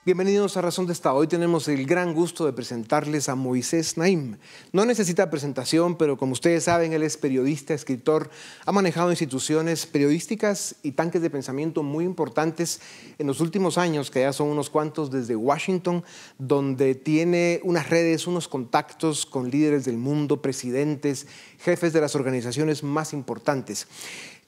Bienvenidos a Razón de Estado. Hoy tenemos el gran gusto de presentarles a Moisés Naim. No necesita presentación, pero como ustedes saben, él es periodista, escritor, ha manejado instituciones periodísticas y tanques de pensamiento muy importantes en los últimos años, que ya son unos cuantos, desde Washington, donde tiene unas redes, unos contactos con líderes del mundo, presidentes, jefes de las organizaciones más importantes.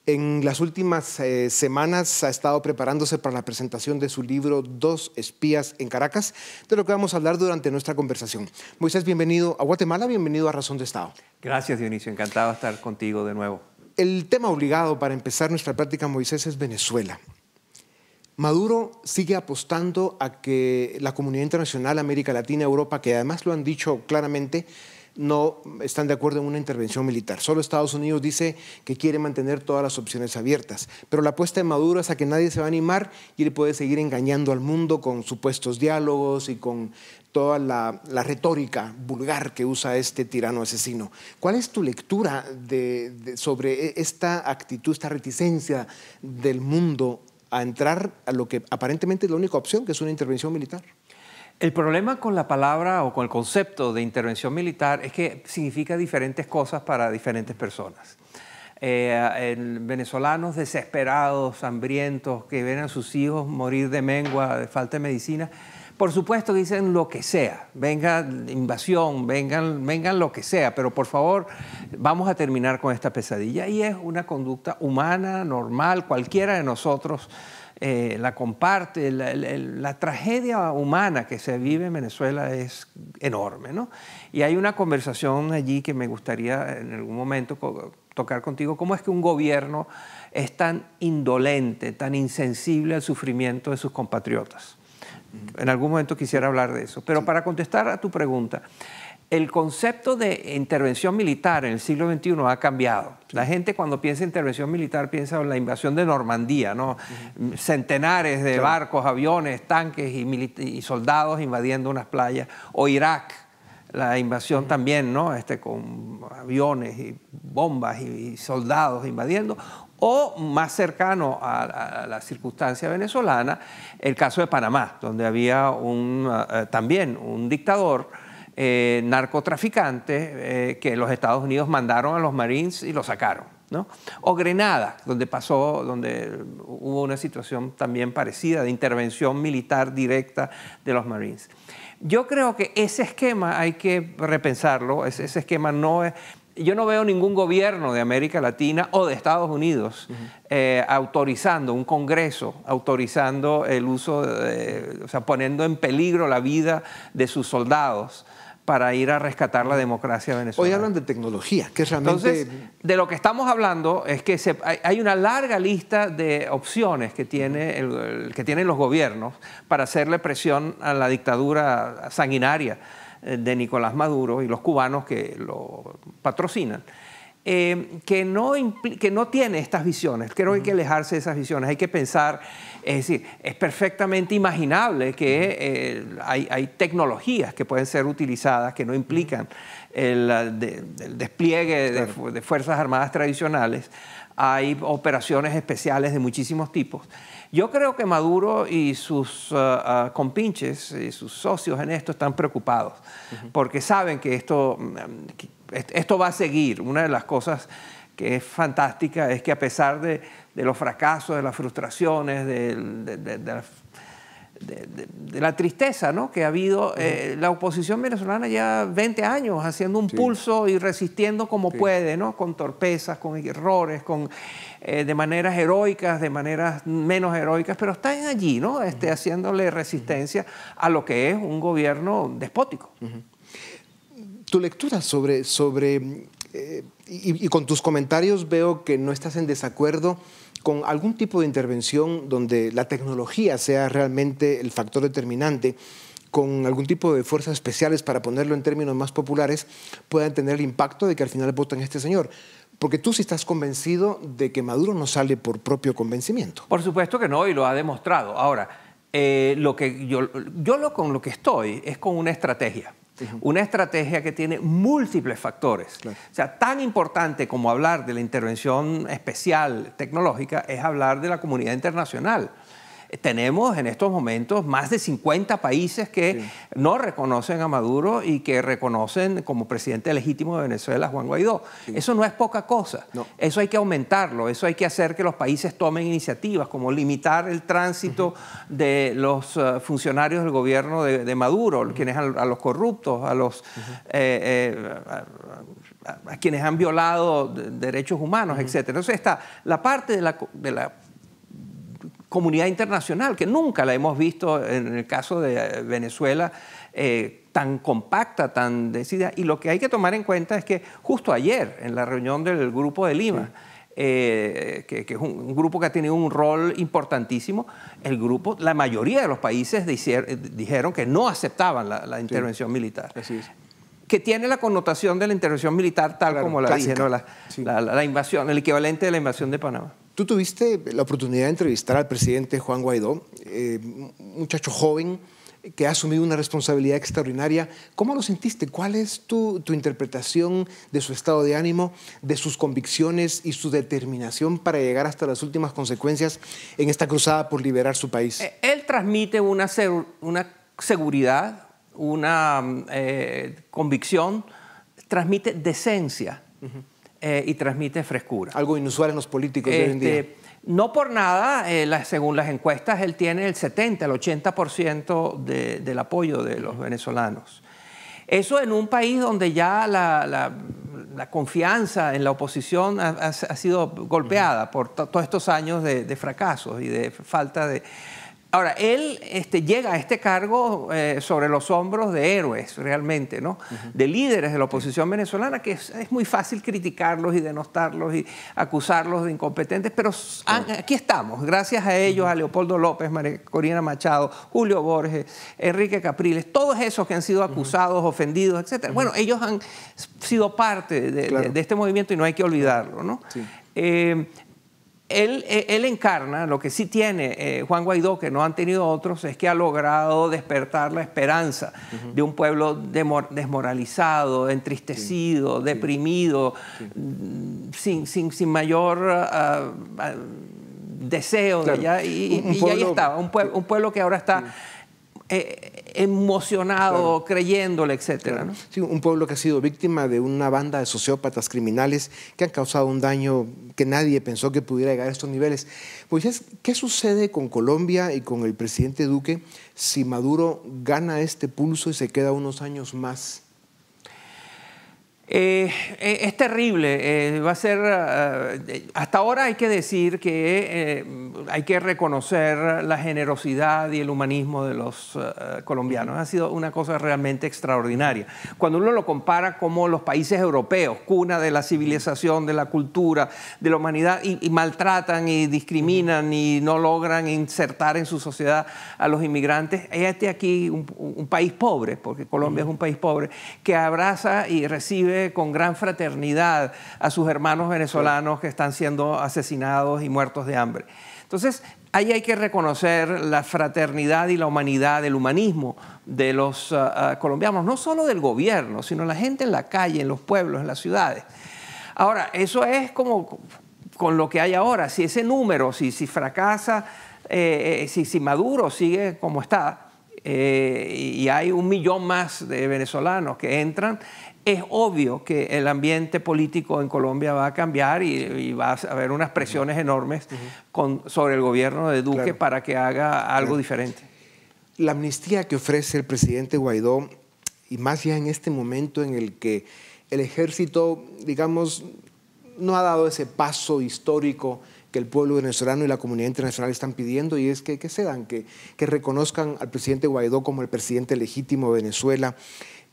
En las últimas semanas ha estado preparándose para la presentación de su libro Dos espías en Caracas, de lo que vamos a hablar durante nuestra conversación. Moisés, bienvenido a Guatemala, bienvenido a Razón de Estado. Gracias, Dionisio, encantado de estar contigo de nuevo. El tema obligado para empezar nuestra práctica, Moisés, es Venezuela. Maduro sigue apostando a que la comunidad internacional, América Latina, Europa, que además lo han dicho claramente, no están de acuerdo en una intervención militar. Solo Estados Unidos dice que quiere mantener todas las opciones abiertas. Pero la apuesta de Maduro es a que nadie se va a animar y él puede seguir engañando al mundo con supuestos diálogos y con toda la retórica vulgar que usa este tirano asesino. ¿Cuál es tu lectura sobre esta actitud, esta reticencia del mundo a entrar a lo que aparentemente es la única opción, que es una intervención militar? El problema con la palabra o con el concepto de intervención militar es que significa diferentes cosas para diferentes personas. Venezolanos desesperados, hambrientos, que ven a sus hijos morir de mengua, de falta de medicina, por supuesto dicen lo que sea, venga invasión, vengan lo que sea, pero por favor vamos a terminar con esta pesadilla. Y es una conducta humana, normal, cualquiera de nosotros la comparte. La tragedia humana que se vive en Venezuela es enorme, ¿no? Y hay una conversación allí que me gustaría en algún momento tocar contigo. ¿Cómo es que un gobierno es tan indolente, tan insensible al sufrimiento de sus compatriotas? En algún momento quisiera hablar de eso. Pero para contestar a tu pregunta, el concepto de intervención militar en el siglo XXI ha cambiado. La gente cuando piensa en intervención militar piensa en la invasión de Normandía, ¿no? Centenares de barcos, aviones, tanques y soldados invadiendo unas playas. O Irak, la invasión también, ¿no? Con aviones y bombas y soldados invadiendo. O más cercano a la circunstancia venezolana, el caso de Panamá, donde había también un dictador narcotraficante que los Estados Unidos mandaron a los Marines y lo sacaron, ¿no? O Grenada, donde hubo una situación también parecida de intervención militar directa de los Marines. Yo creo que ese esquema hay que repensarlo. Ese esquema no es... Yo no veo ningún gobierno de América Latina o de Estados Unidos autorizando, un Congreso autorizando el uso, o sea, poniendo en peligro la vida de sus soldados para ir a rescatar la democracia venezolana. Hoy hablan de tecnología, que es realmente... Entonces, de lo que estamos hablando es que hay una larga lista de opciones que tienen los gobiernos para hacerle presión a la dictadura sanguinaria de Nicolás Maduro y los cubanos que lo patrocinan, que no tiene estas visiones. Creo que hay que alejarse de esas visiones, hay que pensar, es decir, es perfectamente imaginable que hay tecnologías que pueden ser utilizadas que no implican el despliegue de Fuerzas Armadas tradicionales. Hay operaciones especiales de muchísimos tipos. Yo creo que Maduro y sus compinches y sus socios en esto están preocupados, porque saben que esto va a seguir. Una de las cosas que es fantástica es que a pesar de los fracasos, de las frustraciones, de la tristeza, ¿no?, que ha habido, la oposición venezolana ya 20 años haciendo un pulso y resistiendo como puede, ¿no?, con torpezas, con errores, de maneras heroicas, de maneras menos heroicas, pero están allí, ¿no?, haciéndole resistencia a lo que es un gobierno despótico. Tu lectura y con tus comentarios veo que no estás en desacuerdo con algún tipo de intervención donde la tecnología sea realmente el factor determinante, con algún tipo de fuerzas especiales, para ponerlo en términos más populares, puedan tener el impacto de que al final voten a este señor. Porque tú sí estás convencido de que Maduro no sale por propio convencimiento. Por supuesto que no, y lo ha demostrado. Ahora, con lo que estoy es con una estrategia. Una estrategia que tiene múltiples factores. Claro. O sea, tan importante como hablar de la intervención especial tecnológica es hablar de la comunidad internacional. tenemos en estos momentos más de 50 países que no reconocen a Maduro y que reconocen como presidente legítimo de Venezuela a Juan Guaidó. Eso no es poca cosa. Eso hay que aumentarlo, eso hay que hacer que los países tomen iniciativas, como limitar el tránsito de los funcionarios del gobierno de Maduro, quienes a los corruptos, a los a quienes han violado derechos humanos, etc. Entonces está la parte de la comunidad internacional, que nunca la hemos visto en el caso de Venezuela, tan compacta, tan decidida. Y lo que hay que tomar en cuenta es que justo ayer, en la reunión del Grupo de Lima, que es un grupo que ha tenido un rol importantísimo, la mayoría de los países dijeron que no aceptaban la intervención militar. Así es. Que tiene la connotación de la intervención militar tal como la dije, ¿no? La invasión, el equivalente de la invasión de Panamá. Tú tuviste la oportunidad de entrevistar al presidente Juan Guaidó, un muchacho joven que ha asumido una responsabilidad extraordinaria. ¿Cómo lo sentiste? ¿Cuál es tu interpretación de su estado de ánimo, de sus convicciones y su determinación para llegar hasta las últimas consecuencias en esta cruzada por liberar su país? Él transmite una seguridad, una convicción, transmite decencia y transmite frescura. Algo inusual en los políticos de hoy en día. No por nada, según las encuestas, él tiene el 70, el 80% del apoyo de los venezolanos. Eso en un país donde ya la confianza en la oposición ha sido golpeada por todos estos años de fracasos y de falta de... Ahora, él llega a este cargo sobre los hombros de héroes, realmente, ¿no? De líderes de la oposición venezolana, que es muy fácil criticarlos y denostarlos y acusarlos de incompetentes, pero aquí estamos, gracias a ellos, a Leopoldo López, María Corina Machado, Julio Borges, Enrique Capriles, todos esos que han sido acusados, ofendidos, etc. Bueno, ellos han sido parte de este movimiento y no hay que olvidarlo, ¿no? Sí. Él encarna lo que sí tiene Juan Guaidó, que no han tenido otros, es que ha logrado despertar la esperanza de un pueblo desmoralizado, entristecido, deprimido, sin mayor deseo de allá. Y ahí estaba, un pueblo que ahora está emocionado, creyéndole, etcétera, ¿no? Sí, un pueblo que ha sido víctima de una banda de sociópatas criminales que han causado un daño que nadie pensó que pudiera llegar a estos niveles. Pues, ¿qué sucede con Colombia y con el presidente Duque si Maduro gana este pulso y se queda unos años más? Es terrible, va a ser, hasta ahora hay que decir que hay que reconocer la generosidad y el humanismo de los colombianos. Ha sido una cosa realmente extraordinaria. Cuando uno lo compara como los países europeos, cuna de la civilización, de la cultura, de la humanidad, y maltratan y discriminan y no logran insertar en su sociedad a los inmigrantes, este aquí un país pobre, porque Colombia es un país pobre, que abraza y recibe con gran fraternidad a sus hermanos venezolanos que están siendo asesinados y muertos de hambre. Entonces, ahí hay que reconocer la fraternidad y la humanidad, el humanismo de los colombianos, no solo del gobierno, sino la gente en la calle, en los pueblos, en las ciudades. Ahora, eso es como con lo que hay ahora. Si ese número, si fracasa, si Maduro sigue como está, y hay 1 millón más de venezolanos que entran, es obvio que el ambiente político en Colombia va a cambiar y va a haber unas presiones enormes sobre el gobierno de Duque para que haga algo diferente. La amnistía que ofrece el presidente Guaidó, y más ya en este momento en el que el ejército, digamos, no ha dado ese paso histórico que el pueblo venezolano y la comunidad internacional están pidiendo, y es que cedan, que reconozcan al presidente Guaidó como el presidente legítimo de Venezuela.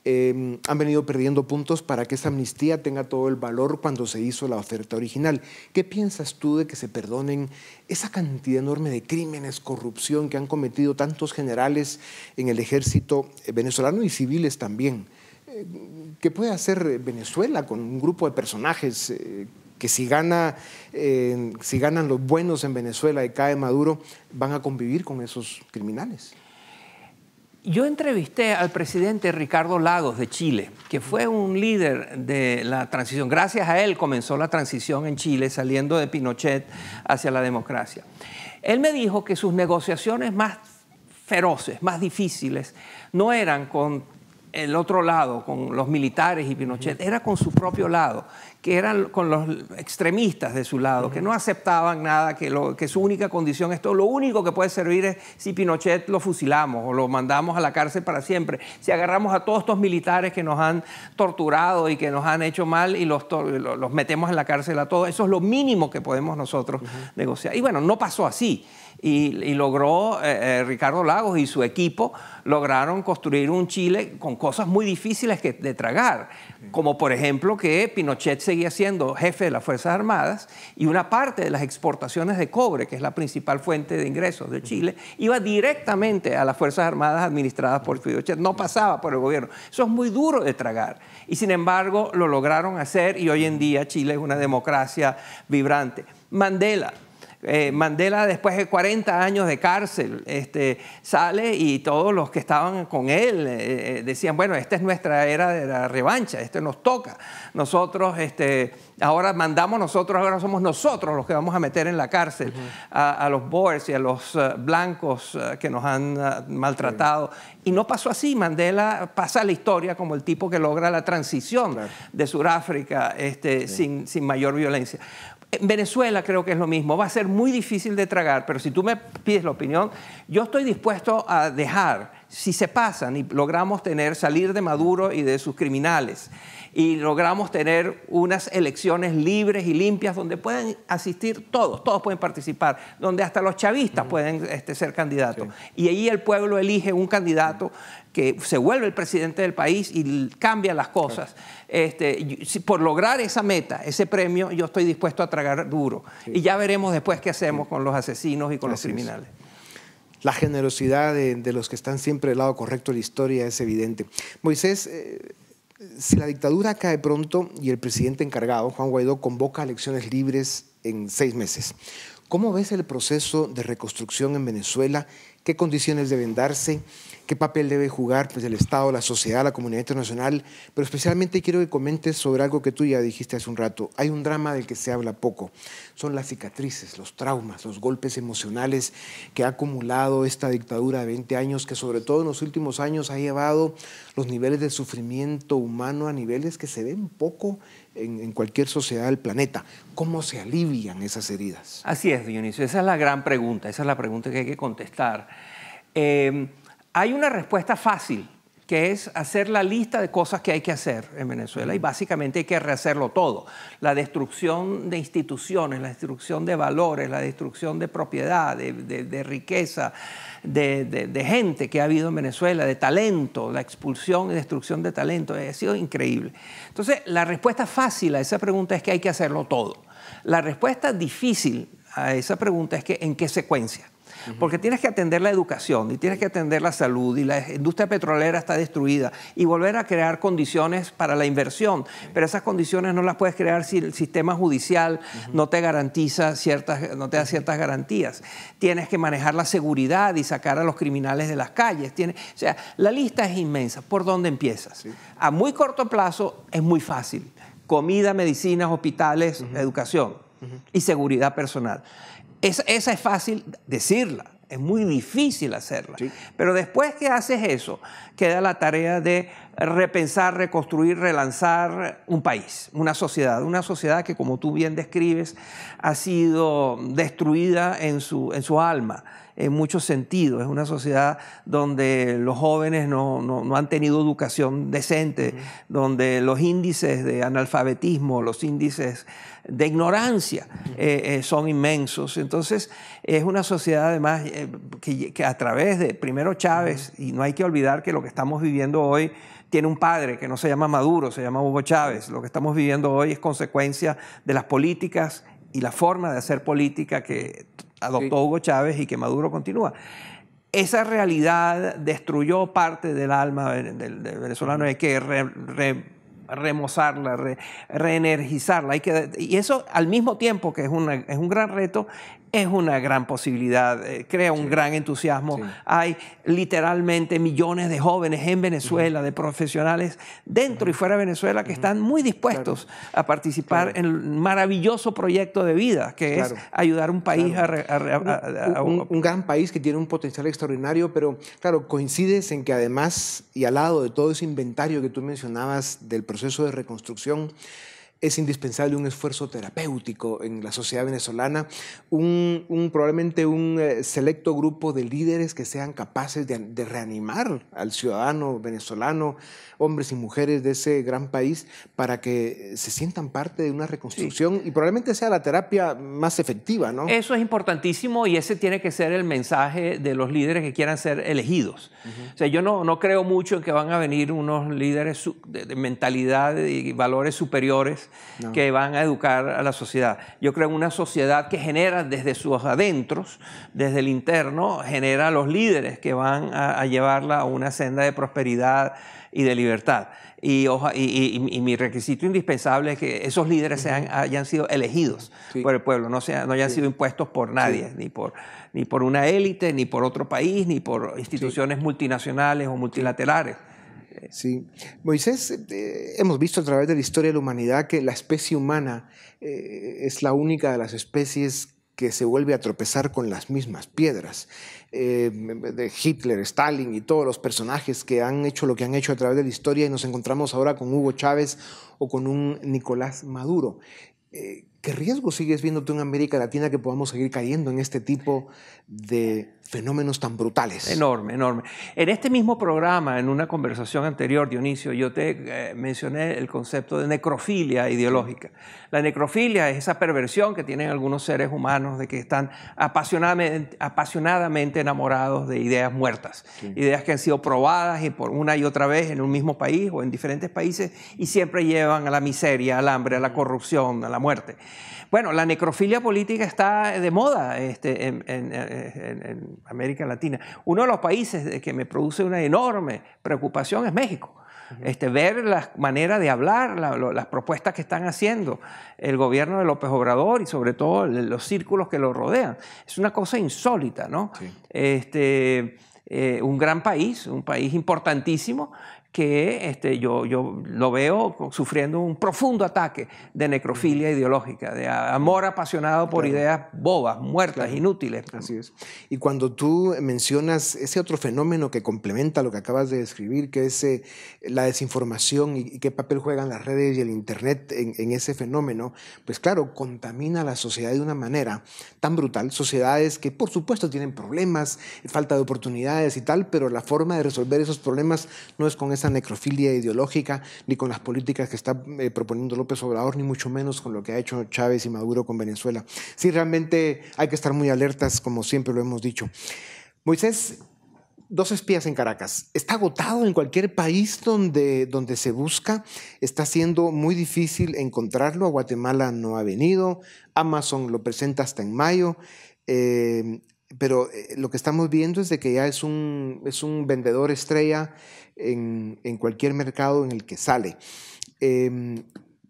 Han venido perdiendo puntos para que esa amnistía tenga todo el valor cuando se hizo la oferta original. ¿Qué piensas tú de que se perdonen esa cantidad enorme de crímenes, corrupción que han cometido tantos generales en el ejército venezolano y civiles también? ¿Qué puede hacer Venezuela con un grupo de personajes que si ganan los buenos en Venezuela y cae Maduro, van a convivir con esos criminales? Yo entrevisté al presidente Ricardo Lagos de Chile, que fue un líder de la transición. Gracias a él comenzó la transición en Chile, saliendo de Pinochet hacia la democracia. Él me dijo que sus negociaciones más feroces, más difíciles, no eran con el otro lado, con los militares y Pinochet, era con su propio lado, que eran con los extremistas de su lado, que no aceptaban nada, que su única condición es todo, lo único que puede servir es si Pinochet lo fusilamos o lo mandamos a la cárcel para siempre, si agarramos a todos estos militares que nos han torturado y que nos han hecho mal y los metemos en la cárcel a todos, eso es lo mínimo que podemos nosotros negociar. Y bueno, no pasó así. Y logró, Ricardo Lagos y su equipo lograron construir un Chile con cosas muy difíciles de tragar, como por ejemplo que Pinochet seguía siendo jefe de las Fuerzas Armadas y una parte de las exportaciones de cobre, que es la principal fuente de ingresos de Chile, iba directamente a las Fuerzas Armadas administradas por Pinochet, no pasaba por el gobierno. Eso es muy duro de tragar y sin embargo lo lograron hacer y hoy en día Chile es una democracia vibrante. Mandela, después de 40 años de cárcel, sale y todos los que estaban con él decían, bueno, esta es nuestra era de la revancha, esto nos toca. Nosotros, ahora ahora somos nosotros los que vamos a meter en la cárcel a los Boers y a los blancos que nos han maltratado. Y no pasó así. Mandela pasa a la historia como el tipo que logra la transición de Sudáfrica sin mayor violencia. En Venezuela creo que es lo mismo, va a ser muy difícil de tragar, pero si tú me pides la opinión, yo estoy dispuesto a dejar, si se pasan y logramos salir de Maduro y de sus criminales, y logramos tener unas elecciones libres y limpias donde pueden asistir todos pueden participar, donde hasta los chavistas pueden ser candidatos. Sí. Y ahí el pueblo elige un candidato que se vuelve el presidente del país y cambia las cosas. Por lograr esa meta, ese premio, yo estoy dispuesto a tragar duro. Sí. Y ya veremos después qué hacemos con los asesinos y con los criminales. La generosidad de los que están siempre del lado correcto de la historia es evidente. Moisés, si la dictadura cae pronto y el presidente encargado, Juan Guaidó, convoca elecciones libres en 6 meses, ¿cómo ves el proceso de reconstrucción en Venezuela? ¿Qué condiciones deben darse? ¿Qué papel debe jugar el Estado, la sociedad, la comunidad internacional? Pero especialmente quiero que comentes sobre algo que tú ya dijiste hace un rato. Hay un drama del que se habla poco. Son las cicatrices, los traumas, los golpes emocionales que ha acumulado esta dictadura de 20 años, que sobre todo en los últimos años ha llevado los niveles de sufrimiento humano a niveles que se ven poco en cualquier sociedad del planeta. ¿Cómo se alivian esas heridas? Así es, Dionisio. Esa es la gran pregunta. Esa es la pregunta que hay que contestar. Hay una respuesta fácil, que es hacer la lista de cosas que hay que hacer en Venezuela y básicamente hay que rehacerlo todo. La destrucción de instituciones, la destrucción de valores, la destrucción de propiedad, de riqueza, de gente que ha habido en Venezuela, de talento, la expulsión y destrucción de talento, ha sido increíble. Entonces, la respuesta fácil a esa pregunta es que hay que hacerlo todo. La respuesta difícil a esa pregunta es que ¿en qué secuencia? Porque tienes que atender la educación y tienes que atender la salud y la industria petrolera está destruida y volver a crear condiciones para la inversión. Pero esas condiciones no las puedes crear si el sistema judicial no te garantiza no te da ciertas garantías. Tienes que manejar la seguridad y sacar a los criminales de las calles. O sea, la lista es inmensa. ¿Por dónde empiezas? Sí. A muy corto plazo es muy fácil. Comida, medicinas, hospitales, educación y seguridad personal. Esa es fácil decirla, es muy difícil hacerla. Sí. Pero después que haces eso, queda la tarea de repensar, reconstruir, relanzar un país, una sociedad que, como tú bien describes, ha sido destruida en su alma, en muchos sentidos. Es una sociedad donde los jóvenes no han tenido educación decente, donde los índices de analfabetismo, los índices de ignorancia son inmensos. Entonces, es una sociedad además que a través de, primero Chávez, y no hay que olvidar que lo que estamos viviendo hoy tiene un padre que no se llama Maduro, se llama Hugo Chávez. Lo que estamos viviendo hoy es consecuencia de las políticas y la forma de hacer política que adoptó Hugo Chávez y que Maduro continúa. Esa realidad destruyó parte del alma del venezolano. Hay que remozarla, reenergizarla. Y eso al mismo tiempo que es un gran reto, es una gran posibilidad, crea un gran entusiasmo. Hay literalmente millones de jóvenes en Venezuela, de profesionales dentro y fuera de Venezuela que están muy dispuestos a participar en el maravilloso proyecto de vida que es ayudar a un país un gran país que tiene un potencial extraordinario, pero claro, coincides en que además y al lado de todo ese inventario que tú mencionabas del proceso de reconstrucción, es indispensable un esfuerzo terapéutico en la sociedad venezolana, probablemente un selecto grupo de líderes que sean capaces de reanimar al ciudadano venezolano, hombres y mujeres de ese gran país, para que se sientan parte de una reconstrucción y probablemente sea la terapia más efectiva, ¿no? Eso es importantísimo y ese tiene que ser el mensaje de los líderes que quieran ser elegidos. O sea, yo no creo mucho en que van a venir unos líderes de mentalidad y valores superiores que van a educar a la sociedad. Yo creo en una sociedad que genera desde sus adentros, desde el interno, genera los líderes que van a llevarla a una senda de prosperidad y de libertad. Y mi requisito indispensable es que esos líderes hayan sido elegidos por el pueblo, no hayan sido impuestos por nadie, ni por una élite, ni por otro país, ni por instituciones multinacionales o multilaterales. Sí. Moisés, hemos visto a través de la historia de la humanidad que la especie humana es la única de las especies que se vuelve a tropezar con las mismas piedras. De Hitler, Stalin y todos los personajes que han hecho lo que han hecho a través de la historia, y nos encontramos ahora con Hugo Chávez o con un Nicolás Maduro. ¿Qué riesgo sigues viendo tú en América Latina que podamos seguir cayendo en este tipo de fenómenos tan brutales? Enorme, enorme. En este mismo programa, en una conversación anterior, Dionisio, yo te mencioné el concepto de necrofilia ideológica. La necrofilia es esa perversión que tienen algunos seres humanos de que están apasionadamente enamorados de ideas muertas, ideas que han sido probadas y por una y otra vez en un mismo país o en diferentes países y siempre llevan a la miseria, al hambre, a la corrupción, a la muerte. Bueno, la necrofilia política está de moda en América Latina. Uno de los países que me produce una enorme preocupación es México. Ver la manera de hablar, las propuestas que están haciendo el gobierno de López Obrador y sobre todo los círculos que lo rodean. Es una cosa insólita, ¿no? Un gran país, un país importantísimo, que yo lo veo sufriendo un profundo ataque de necrofilia ideológica, de amor apasionado por ideas bobas, muertas, inútiles. Así es. Y cuando tú mencionas ese otro fenómeno que complementa lo que acabas de describir, que es la desinformación y qué papel juegan las redes y el Internet en ese fenómeno, pues claro, contamina a la sociedad de una manera tan brutal. Sociedades que por supuesto tienen problemas, falta de oportunidades y tal, pero la forma de resolver esos problemas no es con esa necrofilia ideológica, ni con las políticas que está proponiendo López Obrador, ni mucho menos con lo que ha hecho Chávez y Maduro con Venezuela. Sí, realmente hay que estar muy alertas, como siempre lo hemos dicho. Moisés, 2 espías en Caracas. Está agotado en cualquier país donde se busca. Está siendo muy difícil encontrarlo. A Guatemala no ha venido. Amazon lo presenta hasta en mayo. Pero lo que estamos viendo es de que ya es un vendedor estrella en cualquier mercado en el que sale.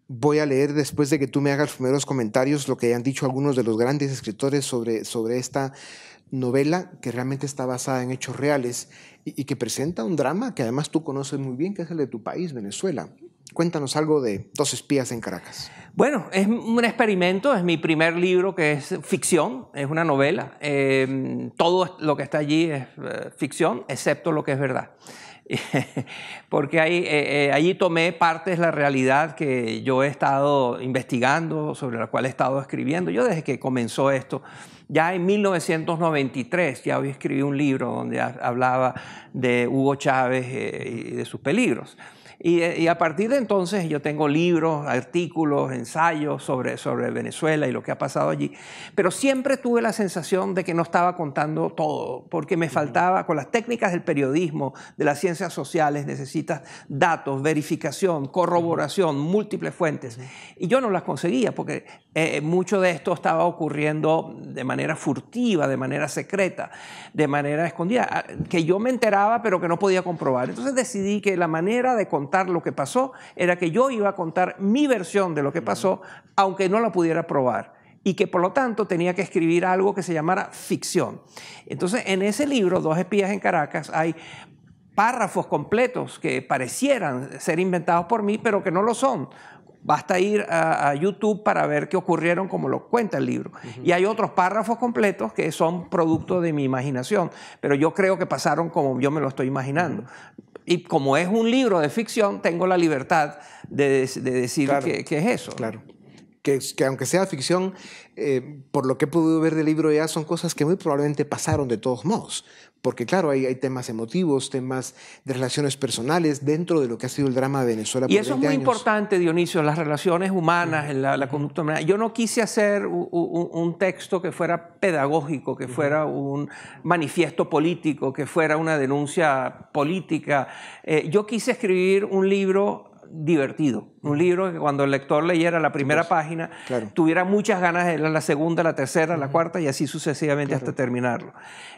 Voy a leer después de que tú me hagas los primeros comentarios lo que han dicho algunos de los grandes escritores sobre esta novela, que realmente está basada en hechos reales y que presenta un drama que además tú conoces muy bien, que es el de tu país, Venezuela. Cuéntanos algo de 2 espías en Caracas. Bueno, es un experimento, es mi primer libro que es ficción, es una novela. Todo lo que está allí es ficción, excepto lo que es verdad. Porque allí tomé partes de la realidad que yo he estado investigando, sobre la cual he estado escribiendo. Yo desde que comenzó esto, ya en 1993, ya había escrito un libro donde hablaba de Hugo Chávez y de sus peligros. Y a partir de entonces yo tengo libros, artículos, ensayos sobre Venezuela y lo que ha pasado allí. Pero siempre tuve la sensación de que no estaba contando todo, porque me faltaba, con las técnicas del periodismo, de las ciencias sociales, necesitas datos, verificación, corroboración, múltiples fuentes. Y yo no las conseguía, porque mucho de esto estaba ocurriendo de manera furtiva, de manera secreta, de manera escondida, que yo me enteraba pero que no podía comprobar. Entonces decidí que la manera de contar lo que pasó era que yo iba a contar mi versión de lo que pasó, aunque no la pudiera probar. y que por lo tanto tenía que escribir algo que se llamara ficción. Entonces, en ese libro, Dos espías en Caracas, hay párrafos completos que parecieran ser inventados por mí, pero que no lo son. Basta ir a YouTube para ver qué ocurrieron como lo cuenta el libro. Y hay otros párrafos completos que son producto de mi imaginación, pero yo creo que pasaron como yo me lo estoy imaginando. Y como es un libro de ficción, tengo la libertad de decir Claro, que es eso. Claro. Que aunque sea ficción, por lo que he podido ver del libro ya son cosas que muy probablemente pasaron de todos modos. Porque claro, hay temas emotivos, temas de relaciones personales dentro de lo que ha sido el drama de Venezuela por 20 Y años. eso es muy importante, Dionisio, las relaciones humanas, la conducta humana. Yo no quise hacer un texto que fuera pedagógico, que fuera un manifiesto político, que fuera una denuncia política. Yo quise escribir un libro divertido, un libro que cuando el lector leyera la primera página tuviera muchas ganas de leer la segunda, la tercera, la cuarta y así sucesivamente hasta terminarlo.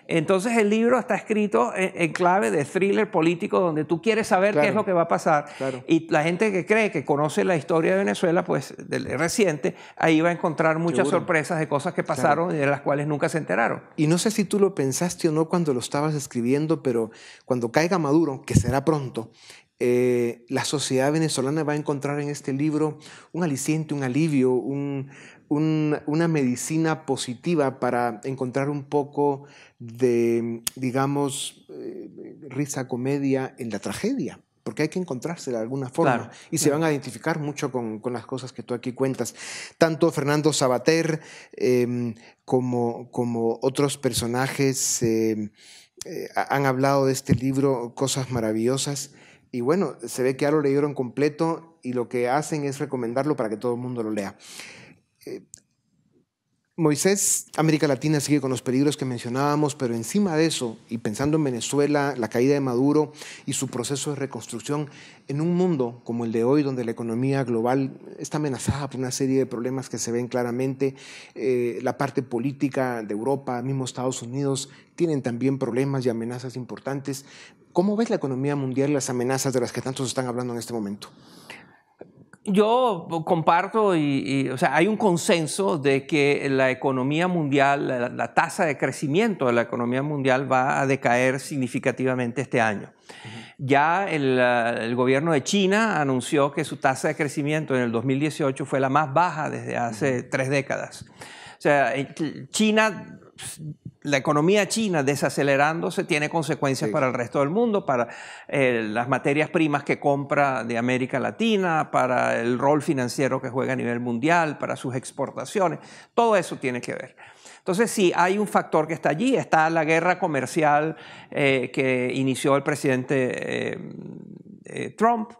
Entonces el libro está escrito en clave de thriller político donde tú quieres saber qué es lo que va a pasar y la gente que cree que conoce la historia de Venezuela, pues reciente, ahí va a encontrar muchas sorpresas de cosas que pasaron y de las cuales nunca se enteraron. Y no sé si tú lo pensaste o no cuando lo estabas escribiendo, pero cuando caiga Maduro, que será pronto, la sociedad venezolana va a encontrar en este libro un aliciente, un alivio, una medicina positiva para encontrar un poco de, digamos, risa, comedia en la tragedia. Porque hay que encontrársela de alguna forma y se van a identificar mucho con las cosas que tú aquí cuentas. Tanto Fernando Sabater como otros personajes han hablado de este libro, cosas maravillosas. Y bueno, se ve que ya lo leyeron completo y lo que hacen es recomendarlo para que todo el mundo lo lea. Moisés, América Latina sigue con los peligros que mencionábamos, pero encima de eso, y pensando en Venezuela, la caída de Maduro y su proceso de reconstrucción, en un mundo como el de hoy, donde la economía global está amenazada por una serie de problemas que se ven claramente, la parte política de Europa, mismo Estados Unidos, tienen también problemas y amenazas importantes. ¿Cómo ves la economía mundial y las amenazas de las que tantos están hablando en este momento? Yo comparto o sea, hay un consenso de que la economía mundial, la tasa de crecimiento de la economía mundial va a decaer significativamente este año. Ya el gobierno de China anunció que su tasa de crecimiento en el 2018 fue la más baja desde hace 3 décadas. O sea, China... La economía china desacelerándose tiene consecuencias para el resto del mundo, para las materias primas que compra de América Latina, para el rol financiero que juega a nivel mundial, para sus exportaciones. Todo eso tiene que ver. Entonces, sí, hay un factor que está allí. Está la guerra comercial que inició el presidente Trump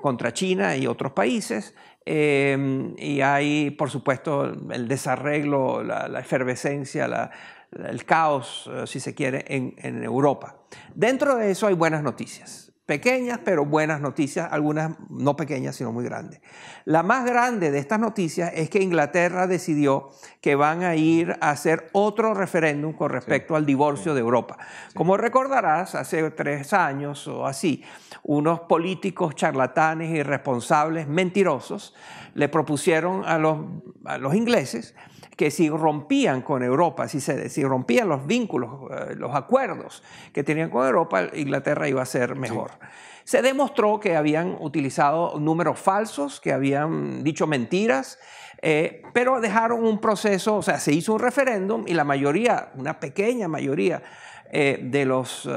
contra China y otros países. Y hay, por supuesto, el desarreglo, la efervescencia, el caos, si se quiere, en Europa. Dentro de eso hay buenas noticias, pequeñas pero buenas noticias, algunas no pequeñas sino muy grandes. La más grande de estas noticias es que Inglaterra decidió que van a ir a hacer otro referéndum con respecto al divorcio de Europa. Como recordarás, hace 3 años o así, unos políticos charlatanes, irresponsables, mentirosos, le propusieron a los ingleses que si rompían con Europa, si rompían los vínculos, los acuerdos que tenían con Europa, Inglaterra iba a ser mejor. Se demostró que habían utilizado números falsos, que habían dicho mentiras, pero dejaron un proceso, o sea, se hizo un referéndum y la mayoría, una pequeña mayoría de los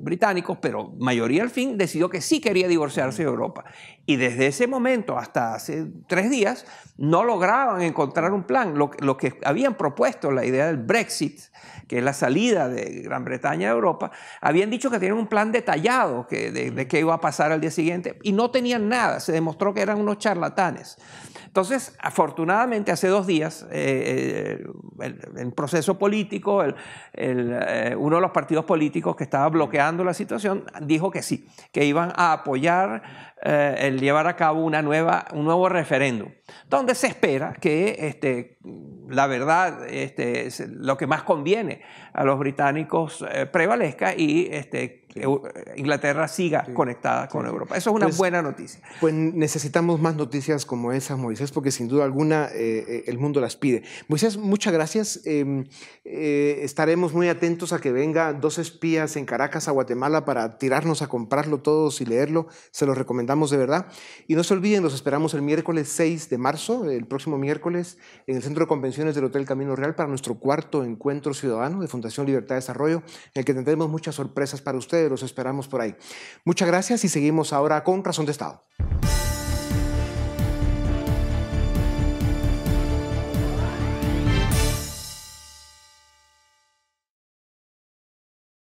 británicos, pero mayoría al fin, decidió que sí quería divorciarse de Europa. Y desde ese momento hasta hace 3 días no lograban encontrar un plan. Lo que habían propuesto, la idea del Brexit, que es la salida de Gran Bretaña de Europa, habían dicho que tenían un plan detallado de qué iba a pasar al día siguiente y no tenían nada. Se demostró que eran unos charlatanes. Entonces, afortunadamente, hace 2 días, el proceso político, uno de los partidos políticos que estaba bloqueando la situación, dijo que sí, que iban a apoyar el llevar a cabo un nuevo referéndum, donde se espera que la verdad, lo que más conviene a los británicos prevalezca y Inglaterra siga conectada con Europa. Eso es una buena noticia. Pues necesitamos más noticias como esas, Moisés, porque sin duda alguna el mundo las pide. Moisés, muchas gracias. Estaremos muy atentos a que vengan 2 espías en Caracas a Guatemala para tirarnos a comprarlo todos y leerlo. Se los recomendamos de verdad. Y no se olviden, los esperamos el miércoles 6 de marzo, el próximo miércoles, en el Centro de Convenciones del Hotel Camino Real para nuestro 4º encuentro ciudadano de Fundación Libertad de Desarrollo, en el que tendremos muchas sorpresas para ustedes. Los esperamos por ahí. Muchas gracias y seguimos ahora con Razón de Estado.